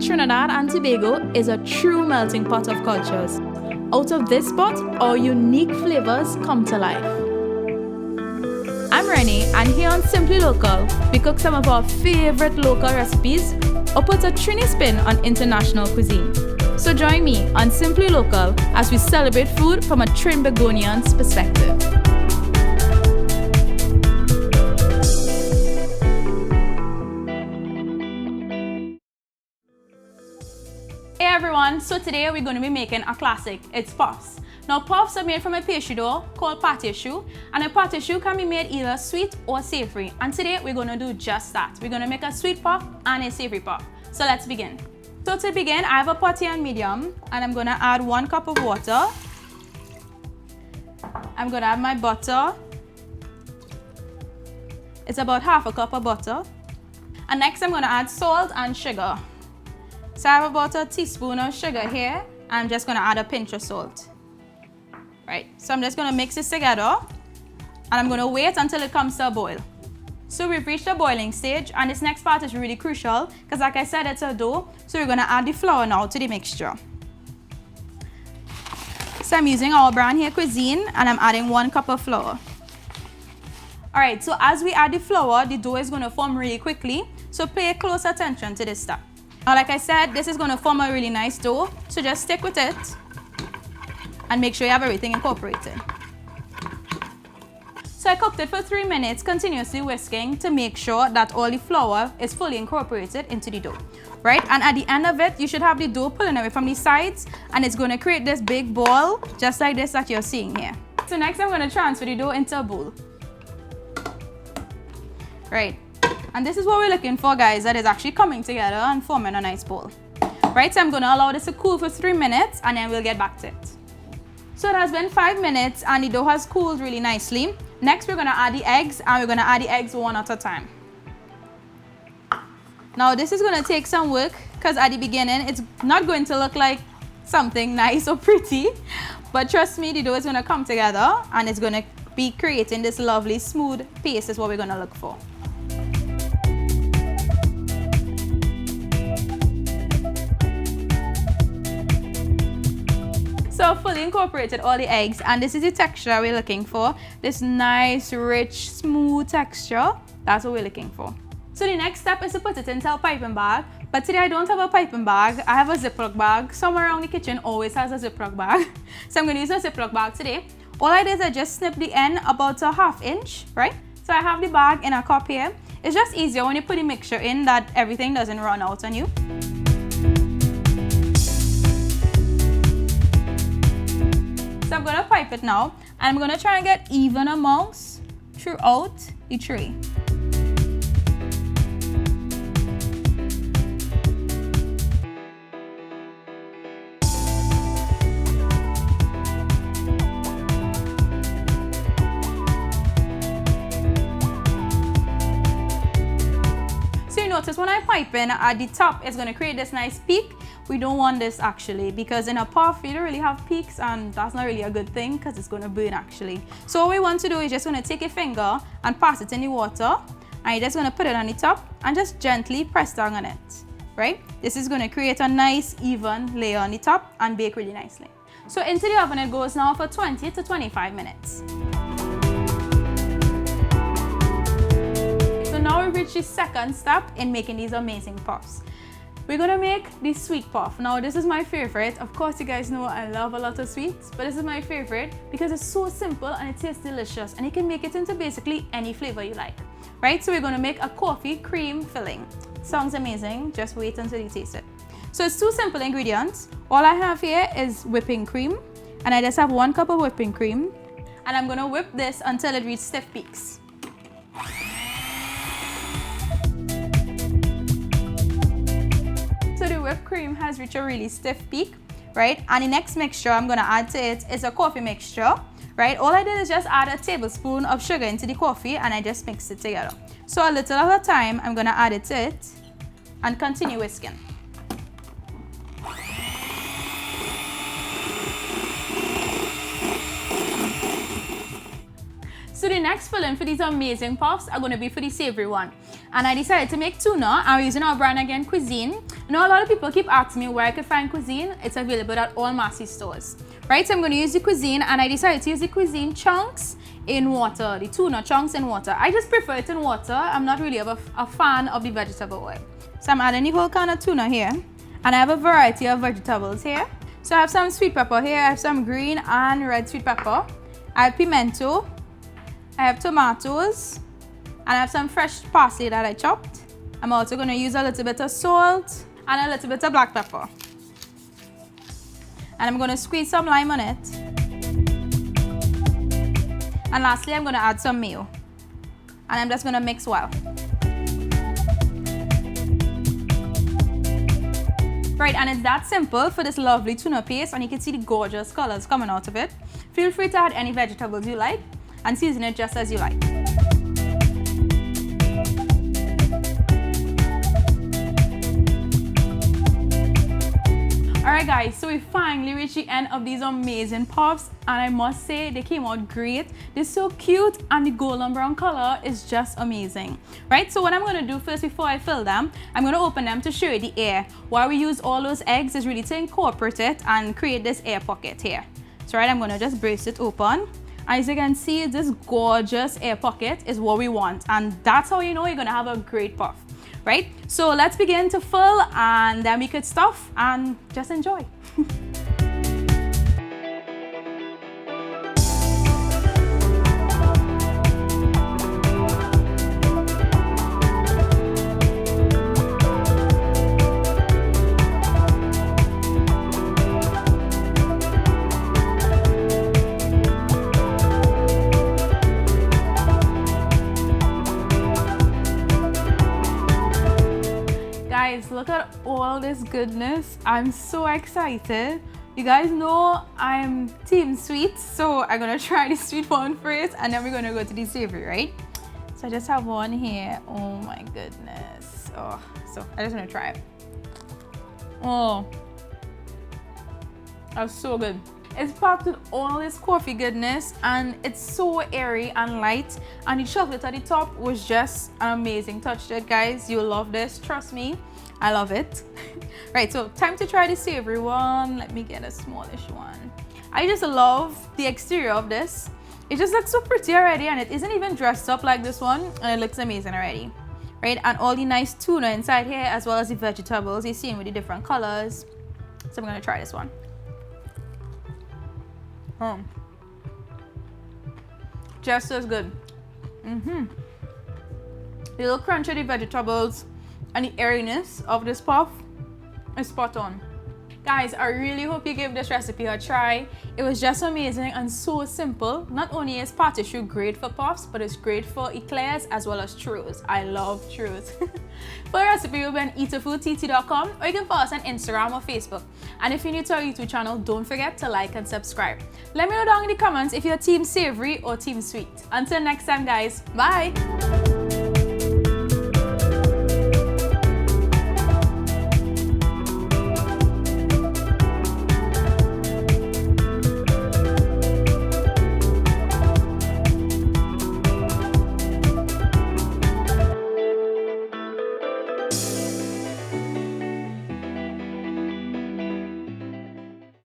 Trinidad and Tobago is a true melting pot of cultures. Out of this pot, our unique flavors come to life. I'm Renee, and here on Simply Local, we cook some of our favorite local recipes or put a Trini spin on international cuisine. So join me on Simply Local as we celebrate food from a Trinbagonian's perspective. Hey everyone, so today we're going to be making a classic. It's puffs. Now puffs are made from a pastry dough called pâté choux, and a pâté choux can be made either sweet or savory. And today we're going to do just that. We're going to make a sweet puff and a savory puff. So let's begin. So to begin, I have a pot here on medium, and I'm going to add 1 cup of water. I'm going to add my butter. It's about half a cup of butter. And next I'm going to add salt and sugar. So I have about a teaspoon of sugar here. I'm just going to add a pinch of salt. Right, so I'm just going to mix this together, and I'm going to wait until it comes to a boil. So we've reached the boiling stage, and this next part is really crucial because, like I said, it's a dough. So we're going to add the flour now to the mixture. So I'm using our brand here, Cuisine, and I'm adding 1 cup of flour. Alright, so as we add the flour, the dough is going to form really quickly. So pay close attention to this step. Now, like I said, this is going to form a really nice dough, so just stick with it and make sure you have everything incorporated. So I cooked it for 3 minutes, continuously whisking to make sure that all the flour is fully incorporated into the dough, right? And at the end of it, you should have the dough pulling away from the sides, and it's going to create this big ball, just like this that you're seeing here. So next I'm going to transfer the dough into a bowl. Right. And this is what we're looking for, guys, that is actually coming together and forming a nice bowl. Right, so I'm going to allow this to cool for 3 minutes, and then we'll get back to it. So it has been 5 minutes, and the dough has cooled really nicely. Next, we're going to add the eggs, and we're going to add the eggs one at a time. Now, this is going to take some work, because at the beginning, it's not going to look like something nice or pretty. But trust me, the dough is going to come together, and it's going to be creating this lovely, smooth paste is what we're going to look for. So I've fully incorporated all the eggs, and this is the texture we're looking for. This nice, rich, smooth texture. That's what we're looking for. So the next step is to put it into a piping bag. But today I don't have a piping bag. I have a Ziploc bag. Somewhere around the kitchen always has a Ziploc bag. So I'm going to use a Ziploc bag today. All I did is I just snipped the end about a ½ inch, right? So I have the bag in a cup here. It's just easier when you put the mixture in that everything doesn't run out on you. So I'm going to pipe it now, and I'm going to try and get even amounts throughout the tray. So you notice when I pipe in at the top, it's going to create this nice peak. We don't want this actually, because in a puff you don't really have peaks, and that's not really a good thing because it's going to burn actually. So what we want to do is just going to take a finger and pass it in the water, and you're just going to put it on the top and just gently press down on it, right? This is going to create a nice even layer on the top and bake really nicely. So into the oven it goes now for 20 to 25 minutes. So now we've reached the second step in making these amazing puffs. We're going to make the sweet puff. Now this is my favorite. Of course you guys know I love a lot of sweets, but this is my favorite because it's so simple and it tastes delicious, and you can make it into basically any flavor you like. Right, so we're going to make a coffee cream filling. Sounds amazing, just wait until you taste it. So it's 2 simple ingredients. All I have here is whipping cream, and I just have 1 cup of whipping cream, and I'm going to whip this until it reaches stiff peaks. So the whipped cream has reached a really stiff peak, right? And the next mixture I'm going to add to it is a coffee mixture, right? All I did is just add a tablespoon of sugar into the coffee, and I just mixed it together. So a little at a time, I'm going to add it to it and continue whisking. So the next filling for these amazing puffs are going to be for the savory one. And I decided to make tuna, and we're using our brand again, Cuisine. Now, a lot of people keep asking me where I could find cuisine. It's available at all Massy stores. Right, so I'm going to use the cuisine, and I decided to use the cuisine chunks in water, the tuna chunks in water. I just prefer it in water. I'm not really a fan of the vegetable oil. So I'm adding the whole can of tuna here, and I have a variety of vegetables here. So I have some sweet pepper here, I have some green and red sweet pepper, I have pimento, I have tomatoes, and I have some fresh parsley that I chopped. I'm also going to use a little bit of salt and a little bit of black pepper. And I'm going to squeeze some lime on it. And lastly, I'm going to add some mayo. And I'm just going to mix well. Right, and it's that simple for this lovely tuna paste, and you can see the gorgeous colors coming out of it. Feel free to add any vegetables you like and season it just as you like. Alright guys, so we finally reached the end of these amazing puffs, and I must say they came out great. They're so cute, and the golden brown color is just amazing. Right, so what I'm going to do first before I fill them, I'm going to open them to show you the air. Why we use all those eggs is really to incorporate it and create this air pocket here. So right, I'm going to just brace it open. As you can see, this gorgeous air pocket is what we want, and that's how you know you're going to have a great puff. Right, so let's begin to fill, and then we could stuff and just enjoy. Guys, look at all this goodness. I'm so excited. You guys know I'm team sweet, so I'm gonna try the sweet one first, and then we're gonna go to the savory, right? So I just have one here. Oh my goodness. Oh, so I just wanna try it. Oh, that's so good. It's packed with all this coffee goodness, and it's so airy and light, and the chocolate at the top was just an amazing touch to it, guys. You'll love this, trust me. I love it. Right, so time to try the savory one. Let me get a smallish one. I just love the exterior of this. It just looks so pretty already, and it isn't even dressed up like this one, and it looks amazing already. Right, and all the nice tuna inside here, as well as the vegetables you're seeing with the different colors. So I'm gonna try this one. Just as good. The little crunch of the vegetables and the airiness of this puff is spot on. Guys, I really hope you give this recipe a try. It was just amazing and so simple. Not only is pâtisserie great for puffs, but it's great for eclairs as well as churros. I love churros. For the recipe, you'll be on eattofoodtt.com, or you can follow us on Instagram or Facebook. And if you're new to our YouTube channel, don't forget to like and subscribe. Let me know down in the comments if you're team savory or team sweet. Until next time, guys. Bye!